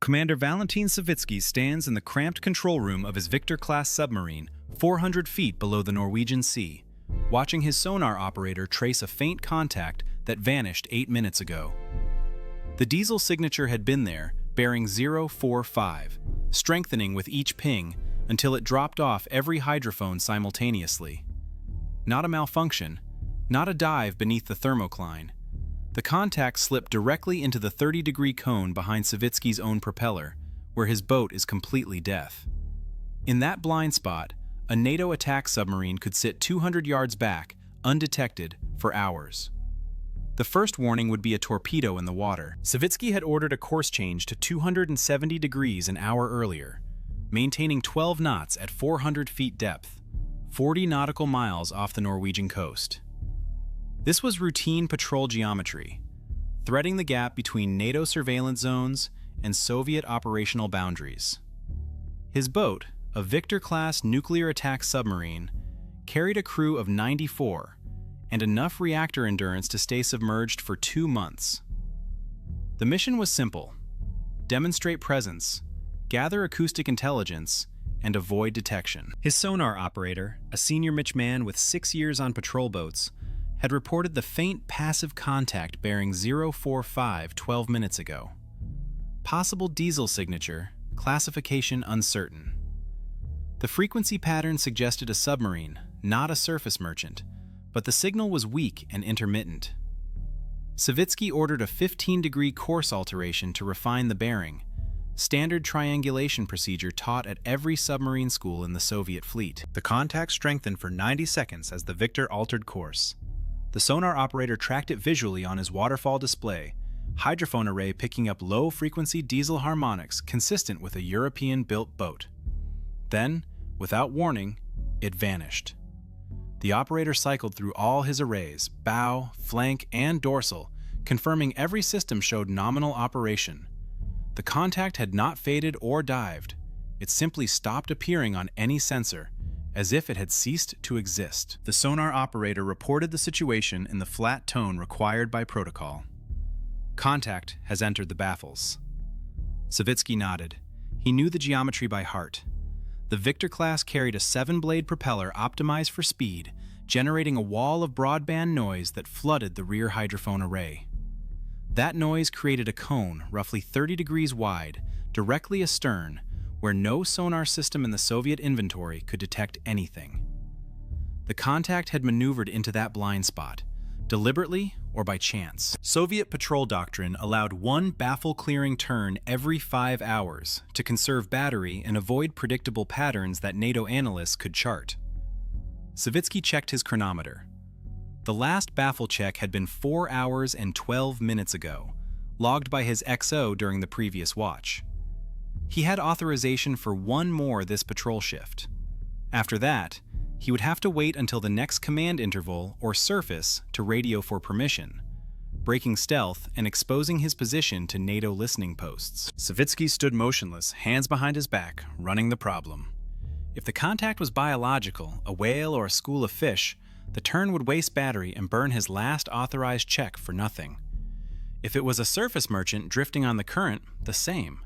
Commander Valentin Savitsky stands in the cramped control room of his Victor-class submarine, 400 feet below the Norwegian Sea, watching his sonar operator trace a faint contact that vanished 8 minutes ago. The diesel signature had been there, bearing 045, strengthening with each ping until it dropped off every hydrophone simultaneously. Not a malfunction, not a dive beneath the thermocline. The contact slipped directly into the 30-degree cone behind Savitsky's own propeller, where his boat is completely deaf. In that blind spot, a NATO attack submarine could sit 200 yards back, undetected, for hours. The first warning would be a torpedo in the water. Savitsky had ordered a course change to 270 degrees an hour earlier, maintaining 12 knots at 400 feet depth, 40 nautical miles off the Norwegian coast. This was routine patrol geometry, threading the gap between NATO surveillance zones and Soviet operational boundaries. His boat, a Victor-class nuclear attack submarine, carried a crew of 94 and enough reactor endurance to stay submerged for 2 months. The mission was simple: demonstrate presence, gather acoustic intelligence, and avoid detection. His sonar operator, a senior Mitch man with 6 years on patrol boats, had reported the faint passive contact bearing 045 12 minutes ago. Possible diesel signature, classification uncertain. The frequency pattern suggested a submarine, not a surface merchant, but the signal was weak and intermittent. Savitsky ordered a 15-degree course alteration to refine the bearing, standard triangulation procedure taught at every submarine school in the Soviet fleet. The contact strengthened for 90 seconds as the Victor altered course. The sonar operator tracked it visually on his waterfall display, hydrophone array picking up low-frequency diesel harmonics consistent with a European-built boat. Then, without warning, it vanished. The operator cycled through all his arrays, bow, flank, and dorsal, confirming every system showed nominal operation. The contact had not faded or dived. It simply stopped appearing on any sensor, as if it had ceased to exist. The sonar operator reported the situation in the flat tone required by protocol. Contact has entered the baffles. Savitsky nodded. He knew the geometry by heart. The Victor-class carried a 7-blade propeller optimized for speed, generating a wall of broadband noise that flooded the rear hydrophone array. That noise created a cone roughly 30 degrees wide, directly astern, where no sonar system in the Soviet inventory could detect anything. The contact had maneuvered into that blind spot, deliberately or by chance. Soviet patrol doctrine allowed one baffle-clearing turn every 5 hours to conserve battery and avoid predictable patterns that NATO analysts could chart. Savitsky checked his chronometer. The last baffle check had been 4 hours and 12 minutes ago, logged by his XO during the previous watch. He had authorization for one more this patrol shift. After that, he would have to wait until the next command interval or surface to radio for permission, breaking stealth and exposing his position to NATO listening posts. Savitsky stood motionless, hands behind his back, running the problem. If the contact was biological, a whale or a school of fish, the turn would waste battery and burn his last authorized check for nothing. If it was a surface merchant drifting on the current, the same.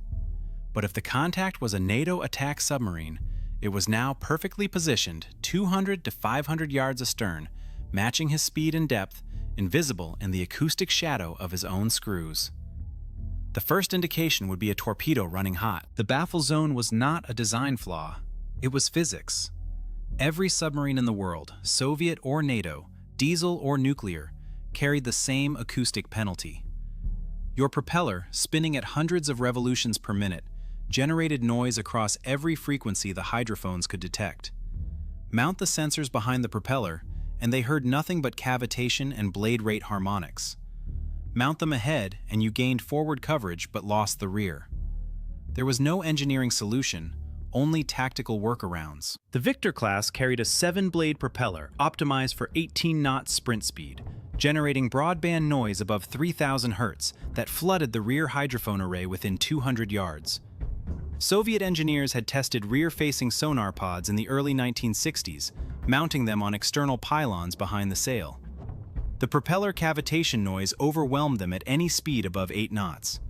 But if the contact was a NATO attack submarine, it was now perfectly positioned 200 to 500 yards astern, matching his speed and depth, invisible in the acoustic shadow of his own screws. The first indication would be a torpedo running hot. The baffle zone was not a design flaw. It was physics. Every submarine in the world, Soviet or NATO, diesel or nuclear, carried the same acoustic penalty. Your propeller, spinning at hundreds of revolutions per minute, generated noise across every frequency the hydrophones could detect. Mount the sensors behind the propeller, and they heard nothing but cavitation and blade rate harmonics. Mount them ahead, and you gained forward coverage but lost the rear. There was no engineering solution, only tactical workarounds. The Victor-class carried a 7-blade propeller optimized for 18-knot sprint speed, generating broadband noise above 3,000 Hz that flooded the rear hydrophone array within 200 yards. Soviet engineers had tested rear-facing sonar pods in the early 1960s, mounting them on external pylons behind the sail. The propeller cavitation noise overwhelmed them at any speed above 8 knots.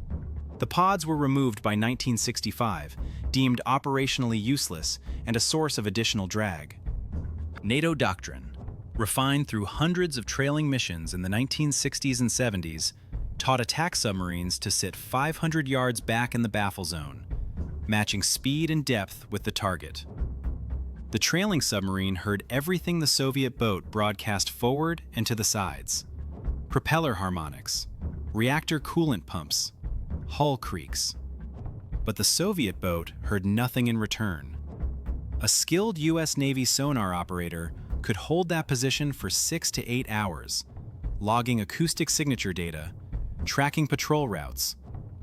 The pods were removed by 1965, deemed operationally useless and a source of additional drag. NATO doctrine, refined through hundreds of trailing missions in the 1960s and 70s, taught attack submarines to sit 500 yards back in the baffle zone, matching speed and depth with the target. The trailing submarine heard everything the Soviet boat broadcast forward and to the sides: propeller harmonics, reactor coolant pumps, hull creaks. But the Soviet boat heard nothing in return. A skilled U.S. Navy sonar operator could hold that position for 6 to 8 hours, logging acoustic signature data, tracking patrol routes,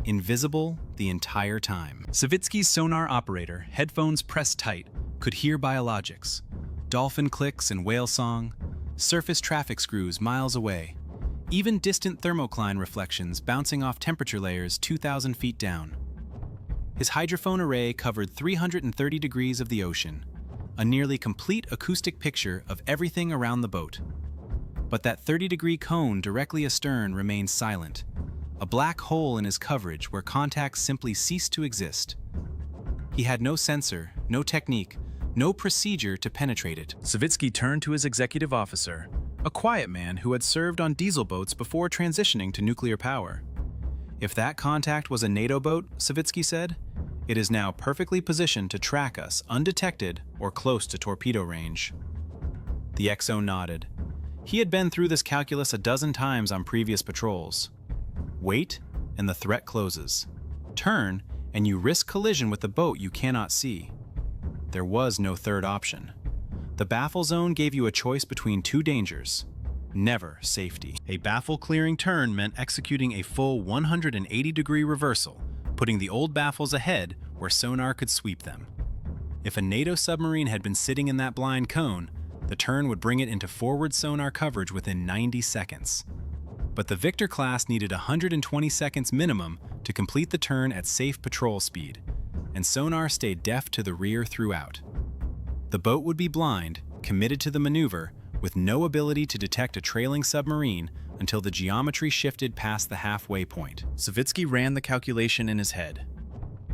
invisible the entire time. Savitsky's sonar operator, headphones pressed tight, could hear biologics, dolphin clicks and whale song, surface traffic screws miles away, even distant thermocline reflections bouncing off temperature layers 2,000 feet down. His hydrophone array covered 330 degrees of the ocean, a nearly complete acoustic picture of everything around the boat. But that 30-degree cone directly astern remained silent, a black hole in his coverage where contacts simply ceased to exist. He had no sensor, no technique, no procedure to penetrate it. Savitsky turned to his executive officer, a quiet man who had served on diesel boats before transitioning to nuclear power. If that contact was a NATO boat, Savitsky said, it is now perfectly positioned to track us undetected or close to torpedo range. The XO nodded. He had been through this calculus a dozen times on previous patrols. Wait, and the threat closes. Turn, and you risk collision with the boat you cannot see. There was no third option. The baffle zone gave you a choice between two dangers. Never safety. A baffle-clearing turn meant executing a full 180-degree reversal, putting the old baffles ahead where sonar could sweep them. If a NATO submarine had been sitting in that blind cone, the turn would bring it into forward sonar coverage within 90 seconds. But the Victor-class needed 120 seconds minimum to complete the turn at safe patrol speed, and sonar stayed deaf to the rear throughout. The boat would be blind, committed to the maneuver, with no ability to detect a trailing submarine until the geometry shifted past the halfway point. Savitsky ran the calculation in his head.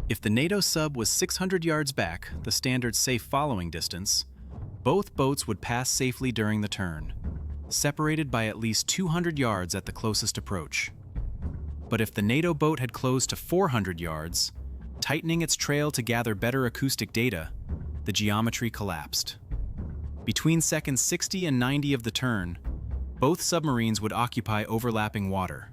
If the NATO sub was 600 yards back, the standard safe following distance, both boats would pass safely during the turn, separated by at least 200 yards at the closest approach. But if the NATO boat had closed to 400 yards, tightening its trail to gather better acoustic data, the geometry collapsed. Between seconds 60 and 90 of the turn, both submarines would occupy overlapping water.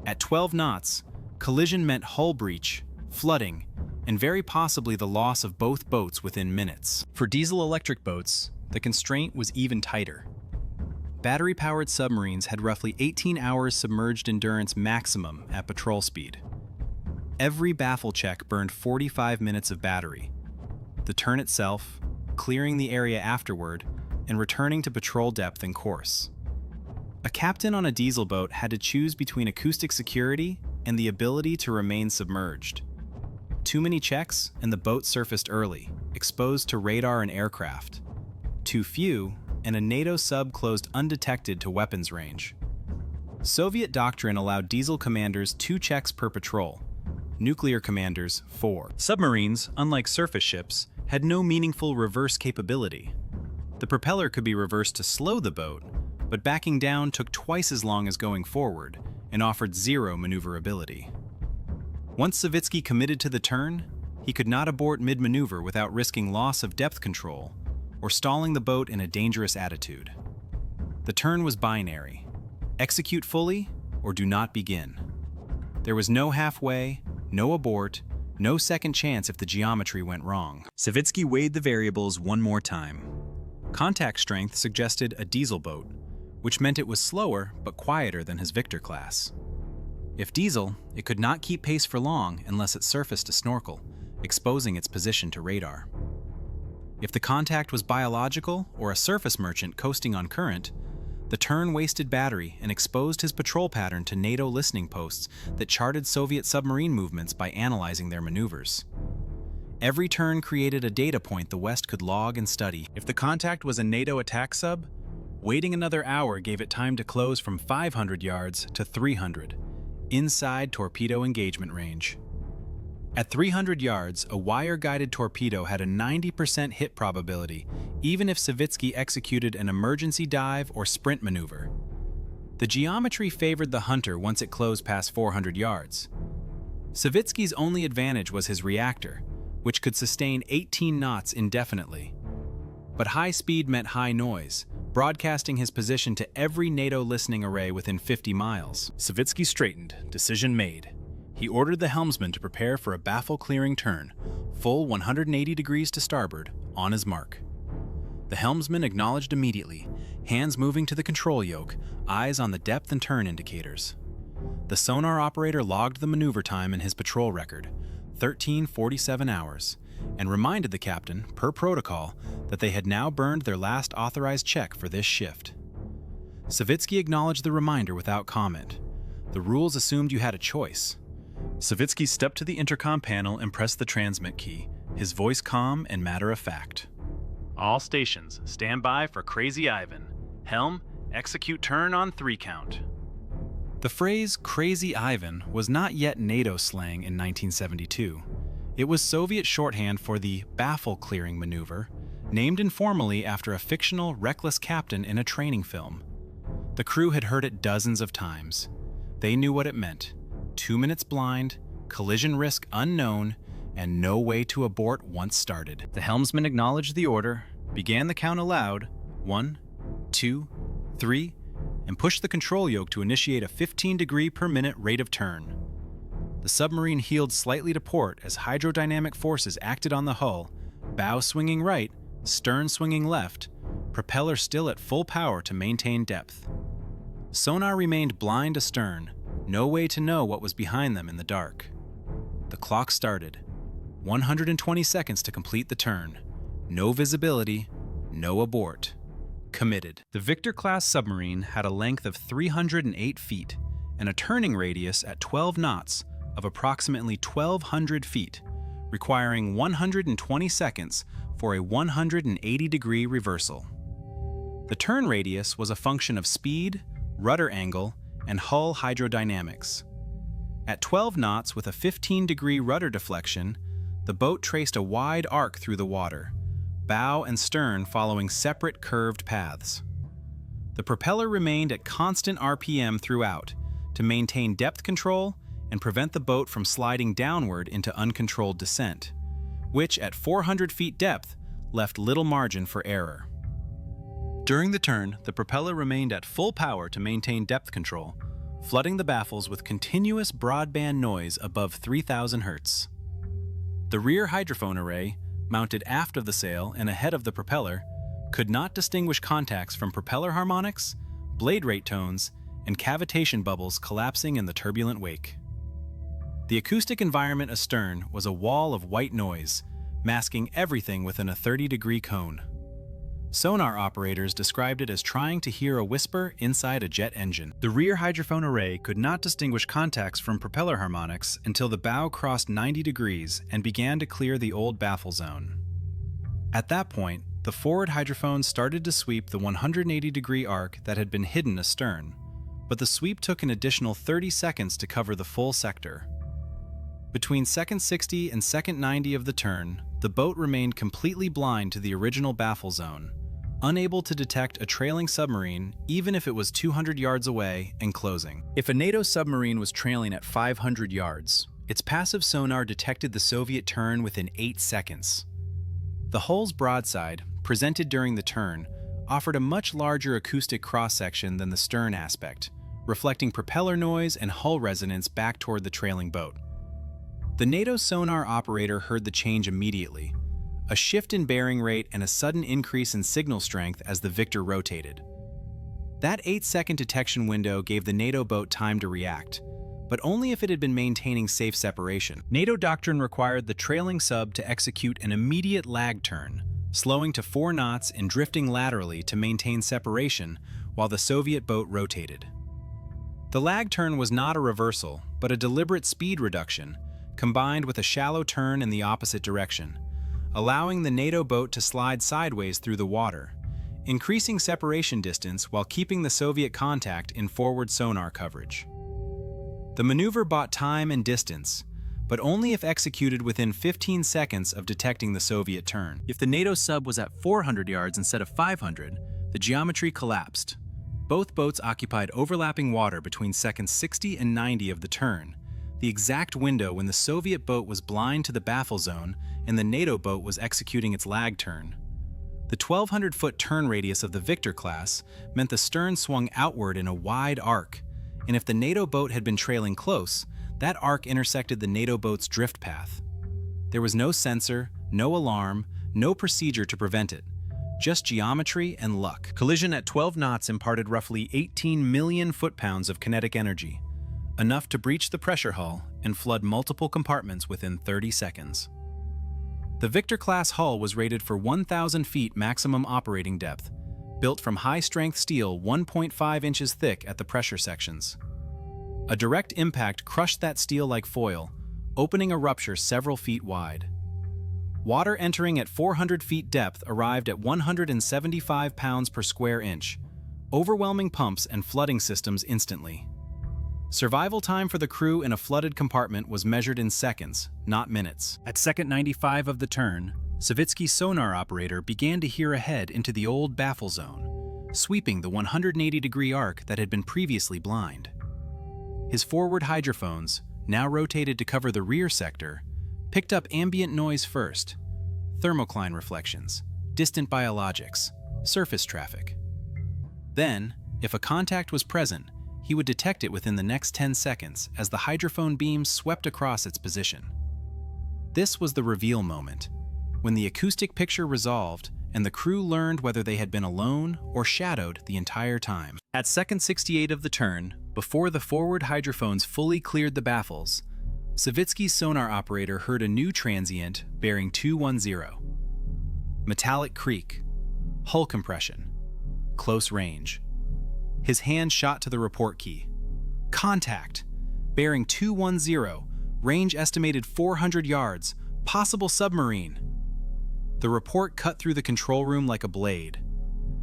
At 12 knots, collision meant hull breach, flooding, and very possibly the loss of both boats within minutes. For diesel-electric boats, the constraint was even tighter. Battery-powered submarines had roughly 18 hours submerged endurance maximum at patrol speed. Every baffle check burned 45 minutes of battery. The turn itself, clearing the area afterward, and returning to patrol depth and course. A captain on a diesel boat had to choose between acoustic security and the ability to remain submerged. Too many checks, and the boat surfaced early, exposed to radar and aircraft. Too few, and a NATO sub closed undetected to weapons range. Soviet doctrine allowed diesel commanders 2 checks per patrol, nuclear commanders 4. Submarines, unlike surface ships, had no meaningful reverse capability. The propeller could be reversed to slow the boat, but backing down took twice as long as going forward and offered zero maneuverability. Once Savitsky committed to the turn, he could not abort mid-maneuver without risking loss of depth control or stalling the boat in a dangerous attitude. The turn was binary: execute fully or do not begin. There was no halfway, no abort, no second chance if the geometry went wrong. Savitsky weighed the variables one more time. Contact strength suggested a diesel boat, which meant it was slower but quieter than his Victor-class. If diesel, it could not keep pace for long unless it surfaced a snorkel, exposing its position to radar. If the contact was biological or a surface merchant coasting on current, the turn wasted battery and exposed his patrol pattern to NATO listening posts that charted Soviet submarine movements by analyzing their maneuvers. Every turn created a data point the West could log and study. If the contact was a NATO attack sub, waiting another hour gave it time to close from 500 yards to 300, inside torpedo engagement range. At 300 yards, a wire-guided torpedo had a 90% hit probability, even if Savitsky executed an emergency dive or sprint maneuver. The geometry favored the Hunter once it closed past 400 yards. Savitsky's only advantage was his reactor, which could sustain 18 knots indefinitely. But high speed meant high noise, broadcasting his position to every NATO listening array within 50 miles. Savitsky straightened, decision made. He ordered the helmsman to prepare for a baffle-clearing turn, full 180 degrees to starboard, on his mark. The helmsman acknowledged immediately, hands moving to the control yoke, eyes on the depth and turn indicators. The sonar operator logged the maneuver time in his patrol record, 13:47 hours, and reminded the captain, per protocol, that they had now burned their last authorized check for this shift. Savitsky acknowledged the reminder without comment. The rules assumed you had a choice. Savitsky stepped to the intercom panel and pressed the transmit key, his voice calm and matter-of-fact. "All stations, stand by for Crazy Ivan. Helm, execute turn on 3 count." The phrase Crazy Ivan was not yet NATO slang in 1972. It was Soviet shorthand for the baffle-clearing maneuver, named informally after a fictional, reckless captain in a training film. The crew had heard it dozens of times. They knew what it meant. 2 minutes blind, collision risk unknown, and no way to abort once started. The helmsman acknowledged the order, began the count aloud, 1, 2, 3, and pushed the control yoke to initiate a 15 degree per minute rate of turn. The submarine heeled slightly to port as hydrodynamic forces acted on the hull, bow swinging right, stern swinging left, propeller still at full power to maintain depth. Sonar remained blind astern, no way to know what was behind them in the dark. The clock started. 120 seconds to complete the turn. No visibility, no abort. Committed. The Victor-class submarine had a length of 308 feet and a turning radius at 12 knots of approximately 1,200 feet, requiring 120 seconds for a 180-degree reversal. The turn radius was a function of speed, rudder angle, and hull hydrodynamics. At 12 knots with a 15-degree rudder deflection, the boat traced a wide arc through the water, bow and stern following separate curved paths. The propeller remained at constant RPM throughout to maintain depth control and prevent the boat from sliding downward into uncontrolled descent, which at 400 feet depth left little margin for error. During the turn, the propeller remained at full power to maintain depth control, flooding the baffles with continuous broadband noise above 3,000 Hz. The rear hydrophone array, mounted aft of the sail and ahead of the propeller, could not distinguish contacts from propeller harmonics, blade rate tones, and cavitation bubbles collapsing in the turbulent wake. The acoustic environment astern was a wall of white noise, masking everything within a 30-degree cone. Sonar operators described it as trying to hear a whisper inside a jet engine. The rear hydrophone array could not distinguish contacts from propeller harmonics until the bow crossed 90 degrees and began to clear the old baffle zone. At that point, the forward hydrophone started to sweep the 180-degree arc that had been hidden astern, but the sweep took an additional 30 seconds to cover the full sector. Between second 60 and second 90 of the turn, the boat remained completely blind to the original baffle zone, unable to detect a trailing submarine even if it was 200 yards away and closing. If a NATO submarine was trailing at 500 yards, its passive sonar detected the Soviet turn within 8 seconds. The hull's broadside, presented during the turn, offered a much larger acoustic cross-section than the stern aspect, reflecting propeller noise and hull resonance back toward the trailing boat. The NATO sonar operator heard the change immediately, a shift in bearing rate and a sudden increase in signal strength as the Victor rotated. That 8-second detection window gave the NATO boat time to react, but only if it had been maintaining safe separation. NATO doctrine required the trailing sub to execute an immediate lag turn, slowing to 4 knots and drifting laterally to maintain separation while the Soviet boat rotated. The lag turn was not a reversal, but a deliberate speed reduction, combined with a shallow turn in the opposite direction, allowing the NATO boat to slide sideways through the water, increasing separation distance while keeping the Soviet contact in forward sonar coverage. The The maneuver bought time and distance, but only if executed within 15 seconds of detecting the Soviet turn. If the NATO sub was at 400 yards instead of 500, the geometry collapsed. Both boats occupied overlapping water between seconds 60 and 90 of the turn, the exact window when the Soviet boat was blind to the baffle zone and the NATO boat was executing its lag turn. The 1,200-foot turn radius of the Victor-class meant the stern swung outward in a wide arc, and if the NATO boat had been trailing close, that arc intersected the NATO boat's drift path. There was no sensor, no alarm, no procedure to prevent it, just geometry and luck. Collision at 12 knots imparted roughly 18 million foot-pounds of kinetic energy, enough to breach the pressure hull and flood multiple compartments within 30 seconds. The Victor-class hull was rated for 1,000 feet maximum operating depth, built from high-strength steel 1.5 inches thick at the pressure sections. A direct impact crushed that steel like foil, opening a rupture several feet wide. Water entering at 400 feet depth arrived at 175 pounds per square inch, overwhelming pumps and flooding systems instantly. Survival time for the crew in a flooded compartment was measured in seconds, not minutes. At second 95 of the turn, Savitsky's sonar operator began to hear ahead into the old baffle zone, sweeping the 180-degree arc that had been previously blind. His forward hydrophones, now rotated to cover the rear sector, picked up ambient noise first, thermocline reflections, distant biologics, surface traffic. Then, if a contact was present, he would detect it within the next 10 seconds as the hydrophone beams swept across its position. This was the reveal moment, when the acoustic picture resolved and the crew learned whether they had been alone or shadowed the entire time. At second 68 of the turn, before the forward hydrophones fully cleared the baffles, Savitsky's sonar operator heard a new transient bearing 210. Metallic creak, hull compression, close range. His hand shot to the report key. Contact, bearing 210, range estimated 400 yards, possible submarine. The report cut through the control room like a blade.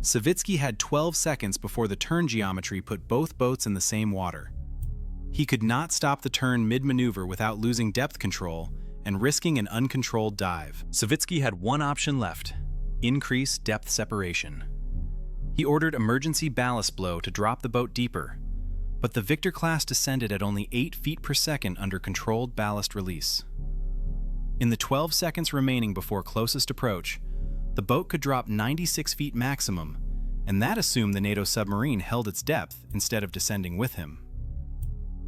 Savitsky had 12 seconds before the turn geometry put both boats in the same water. He could not stop the turn mid-maneuver without losing depth control and risking an uncontrolled dive. Savitsky had one option left: increase depth separation. He ordered emergency ballast blow to drop the boat deeper, but the Victor-class descended at only 8 feet per second under controlled ballast release. In the 12 seconds remaining before closest approach, the boat could drop 96 feet maximum, and that assumed the NATO submarine held its depth instead of descending with him.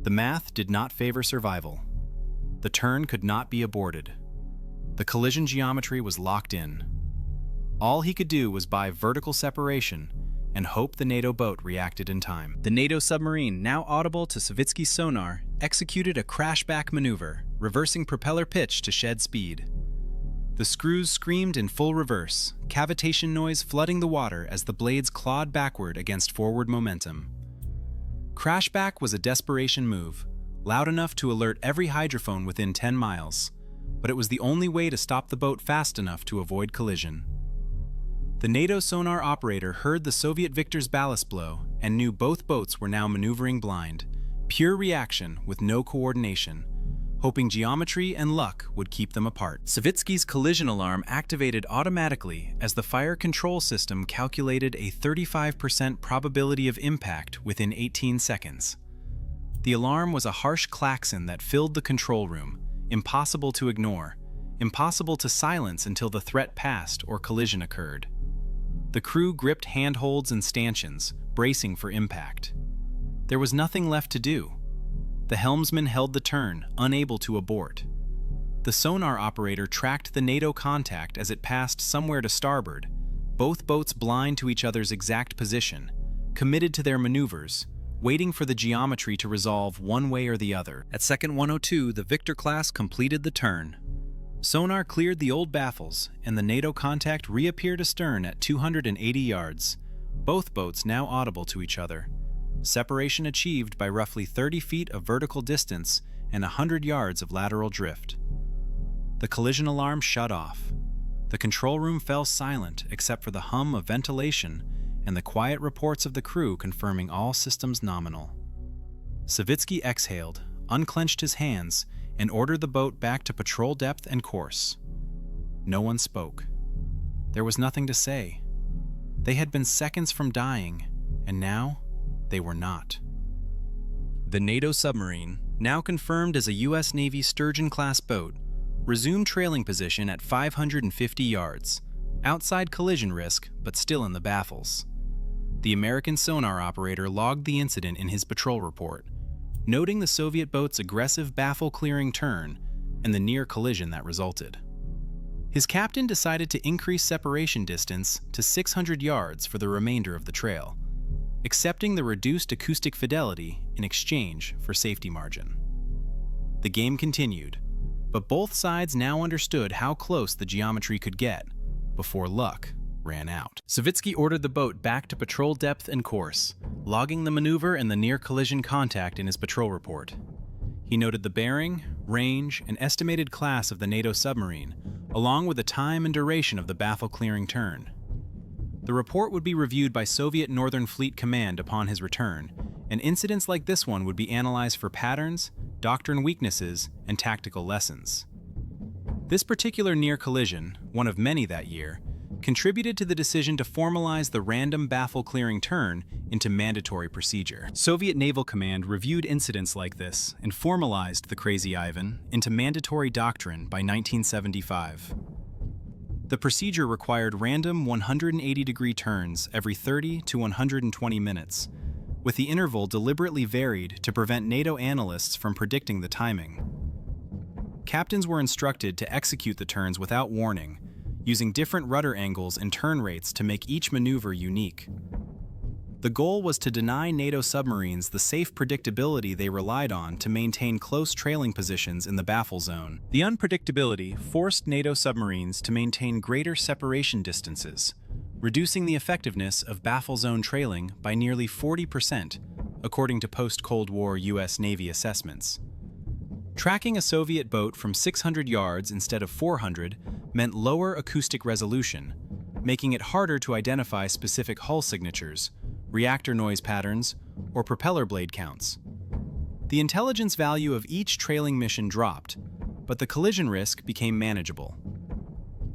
The math did not favor survival. The turn could not be aborted. The collision geometry was locked in. All he could do was buy vertical separation and hope the NATO boat reacted in time. The NATO submarine, now audible to Savitsky's sonar, executed a crashback maneuver, reversing propeller pitch to shed speed. The screws screamed in full reverse, cavitation noise flooding the water as the blades clawed backward against forward momentum. Crashback was a desperation move, loud enough to alert every hydrophone within 10 miles, but it was the only way to stop the boat fast enough to avoid collision. The NATO sonar operator heard the Soviet Victor's ballast blow and knew both boats were now maneuvering blind, pure reaction with no coordination, hoping geometry and luck would keep them apart. Savitsky's collision alarm activated automatically as the fire control system calculated a 35% probability of impact within 18 seconds. The alarm was a harsh klaxon that filled the control room, impossible to ignore, impossible to silence until the threat passed or collision occurred. The crew gripped handholds and stanchions, bracing for impact. There was nothing left to do. The helmsman held the turn, unable to abort. The sonar operator tracked the NATO contact as it passed somewhere to starboard, both boats blind to each other's exact position, committed to their maneuvers, waiting for the geometry to resolve one way or the other. At second 102, the Victor-class completed the turn. Sonar cleared the old baffles, and the NATO contact reappeared astern at 280 yards, both boats now audible to each other. Separation achieved by roughly 30 feet of vertical distance and 100 yards of lateral drift. The collision alarm shut off. The control room fell silent except for the hum of ventilation and the quiet reports of the crew confirming all systems nominal. Savitsky exhaled, unclenched his hands, and ordered the boat back to patrol depth and course. No one spoke. There was nothing to say. They had been seconds from dying, and now they were not. The NATO submarine, now confirmed as a U.S. Navy Sturgeon-class boat, resumed trailing position at 550 yards, outside collision risk but still in the baffles. The American sonar operator logged the incident in his patrol report, noting the Soviet boat's aggressive baffle-clearing turn and the near collision that resulted. His captain decided to increase separation distance to 600 yards for the remainder of the trail, accepting the reduced acoustic fidelity in exchange for safety margin. The game continued, but both sides now understood how close the geometry could get before luck ran out. Savitsky ordered the boat back to patrol depth and course, logging the maneuver and the near-collision contact in his patrol report. He noted the bearing, range, and estimated class of the NATO submarine, along with the time and duration of the baffle-clearing turn. The report would be reviewed by Soviet Northern Fleet Command upon his return, and incidents like this one would be analyzed for patterns, doctrine weaknesses, and tactical lessons. This particular near collision, one of many that year, contributed to the decision to formalize the random baffle-clearing turn into mandatory procedure. Soviet Naval Command reviewed incidents like this and formalized the Crazy Ivan into mandatory doctrine by 1975. The procedure required random 180-degree turns every 30 to 120 minutes, with the interval deliberately varied to prevent NATO analysts from predicting the timing. Captains were instructed to execute the turns without warning, using different rudder angles and turn rates to make each maneuver unique. The goal was to deny NATO submarines the safe predictability they relied on to maintain close trailing positions in the baffle zone. The unpredictability forced NATO submarines to maintain greater separation distances, reducing the effectiveness of baffle zone trailing by nearly 40%, according to post-Cold War U.S. Navy assessments. Tracking a Soviet boat from 600 yards instead of 400 meant lower acoustic resolution, making it harder to identify specific hull signatures, reactor noise patterns, or propeller blade counts. The intelligence value of each trailing mission dropped, but the collision risk became manageable.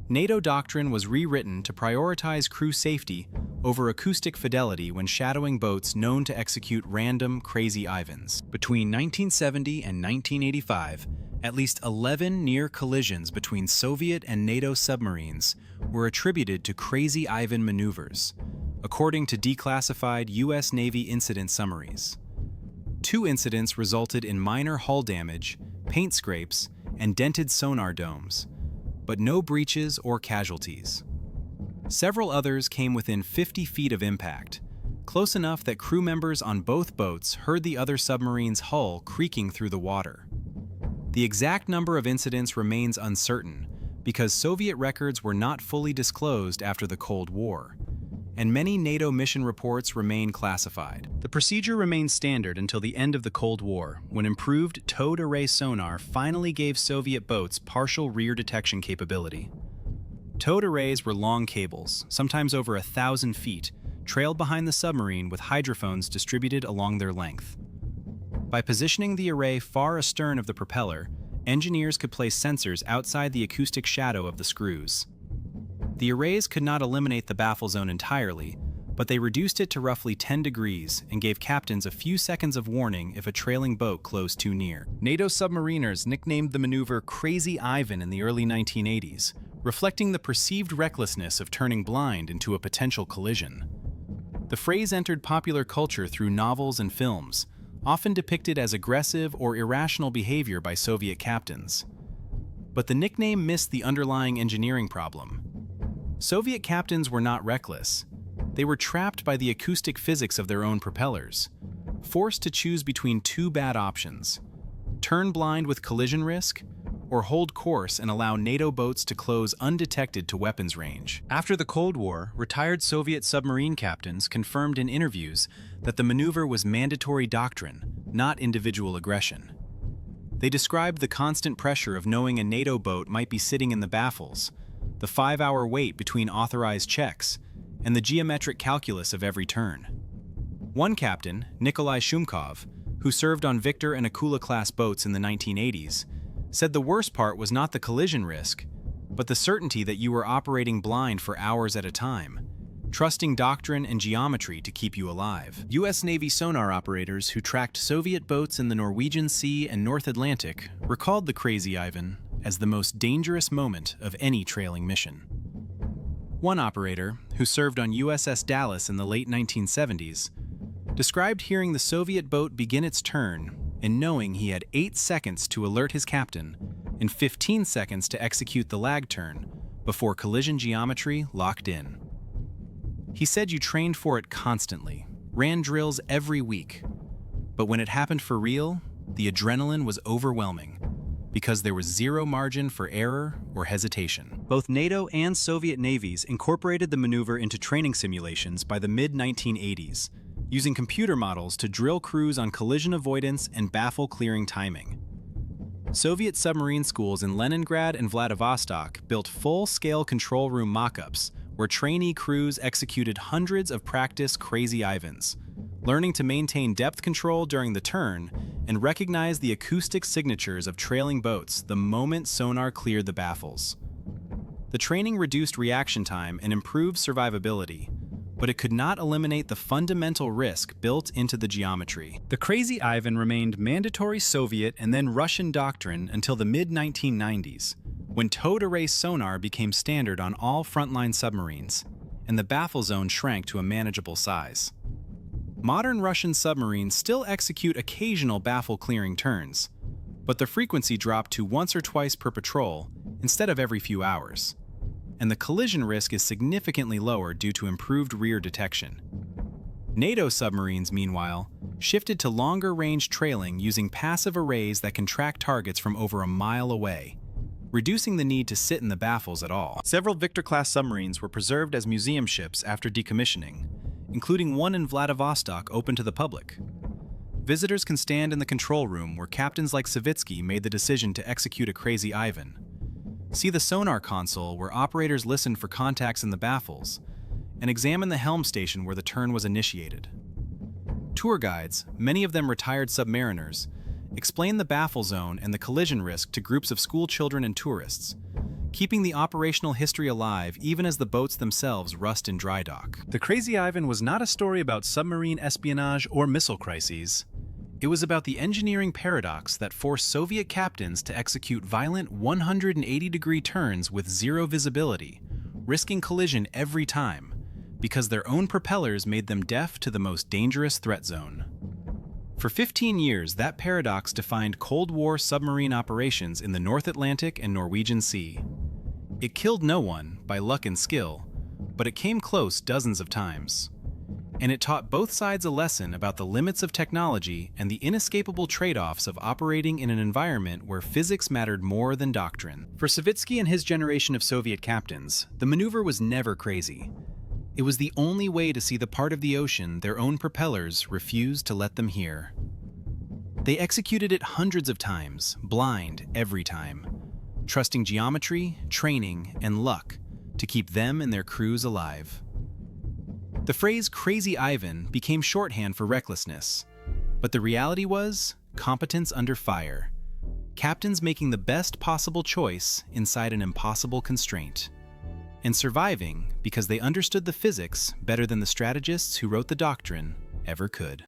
NATO doctrine was rewritten to prioritize crew safety over acoustic fidelity when shadowing boats known to execute random Crazy Ivans. Between 1970 and 1985, at least 11 near collisions between Soviet and NATO submarines were attributed to Crazy Ivan maneuvers, according to declassified U.S. Navy incident summaries. 2 incidents resulted in minor hull damage, paint scrapes, and dented sonar domes, but no breaches or casualties. Several others came within 50 feet of impact, close enough that crew members on both boats heard the other submarine's hull creaking through the water. The exact number of incidents remains uncertain because Soviet records were not fully disclosed after the Cold War, and many NATO mission reports remain classified. The procedure remained standard until the end of the Cold War, when improved towed array sonar finally gave Soviet boats partial rear detection capability. Towed arrays were long cables, sometimes over 1,000 feet, trailed behind the submarine with hydrophones distributed along their length. By positioning the array far astern of the propeller, engineers could place sensors outside the acoustic shadow of the screws. The arrays could not eliminate the baffle zone entirely, but they reduced it to roughly 10 degrees and gave captains a few seconds of warning if a trailing boat closed too near. NATO submariners nicknamed the maneuver Crazy Ivan in the early 1980s, reflecting the perceived recklessness of turning blind into a potential collision. The phrase entered popular culture through novels and films, often depicted as aggressive or irrational behavior by Soviet captains. But the nickname missed the underlying engineering problem. Soviet captains were not reckless. They were trapped by the acoustic physics of their own propellers, forced to choose between 2 bad options: turn blind with collision risk, or hold course and allow NATO boats to close undetected to weapons range. After the Cold War, retired Soviet submarine captains confirmed in interviews that the maneuver was mandatory doctrine, not individual aggression. They described the constant pressure of knowing a NATO boat might be sitting in the baffles, the 5-hour wait between authorized checks, and the geometric calculus of every turn. One captain, Nikolai Shumkov, who served on Victor and Akula-class boats in the 1980s, said the worst part was not the collision risk, but the certainty that you were operating blind for hours at a time, trusting doctrine and geometry to keep you alive. U.S. Navy sonar operators who tracked Soviet boats in the Norwegian Sea and North Atlantic recalled the Crazy Ivan as the most dangerous moment of any trailing mission. One operator, who served on USS Dallas in the late 1970s, described hearing the Soviet boat begin its turn and knowing he had 8 seconds to alert his captain and 15 seconds to execute the lag turn before collision geometry locked in. He said you trained for it constantly, ran drills every week, but when it happened for real, the adrenaline was overwhelming because there was zero margin for error or hesitation. Both NATO and Soviet navies incorporated the maneuver into training simulations by the mid-1980s, using computer models to drill crews on collision avoidance and baffle-clearing timing. Soviet submarine schools in Leningrad and Vladivostok built full-scale control room mock-ups where trainee crews executed hundreds of practice Crazy Ivans, learning to maintain depth control during the turn and recognize the acoustic signatures of trailing boats the moment sonar cleared the baffles. The training reduced reaction time and improved survivability, but it could not eliminate the fundamental risk built into the geometry. The Crazy Ivan remained mandatory Soviet and then Russian doctrine until the mid-1990s, when towed-array sonar became standard on all frontline submarines, and the baffle zone shrank to a manageable size. Modern Russian submarines still execute occasional baffle-clearing turns, but the frequency dropped to once or twice per patrol instead of every few hours, and the collision risk is significantly lower due to improved rear detection. NATO submarines, meanwhile, shifted to longer-range trailing using passive arrays that can track targets from over a mile away, reducing the need to sit in the baffles at all. Several Victor-class submarines were preserved as museum ships after decommissioning, including one in Vladivostok open to the public. Visitors can stand in the control room where captains like Savitsky made the decision to execute a Crazy Ivan, see the sonar console where operators listened for contacts in the baffles, and examine the helm station where the turn was initiated. Tour guides, many of them retired submariners, explain the baffle zone and the collision risk to groups of school children and tourists, keeping the operational history alive even as the boats themselves rust in dry dock. The Crazy Ivan was not a story about submarine espionage or missile crises. It was about the engineering paradox that forced Soviet captains to execute violent 180-degree turns with zero visibility, risking collision every time, because their own propellers made them deaf to the most dangerous threat zone. For 15 years, that paradox defined Cold War submarine operations in the North Atlantic and Norwegian Sea. It killed no one by luck and skill, but it came close dozens of times. And it taught both sides a lesson about the limits of technology and the inescapable trade-offs of operating in an environment where physics mattered more than doctrine. For Savitsky and his generation of Soviet captains, the maneuver was never crazy. It was the only way to see the part of the ocean their own propellers refused to let them hear. They executed it hundreds of times, blind every time, trusting geometry, training, and luck to keep them and their crews alive. The phrase Crazy Ivan became shorthand for recklessness, but the reality was competence under fire, captains making the best possible choice inside an impossible constraint, and surviving because they understood the physics better than the strategists who wrote the doctrine ever could.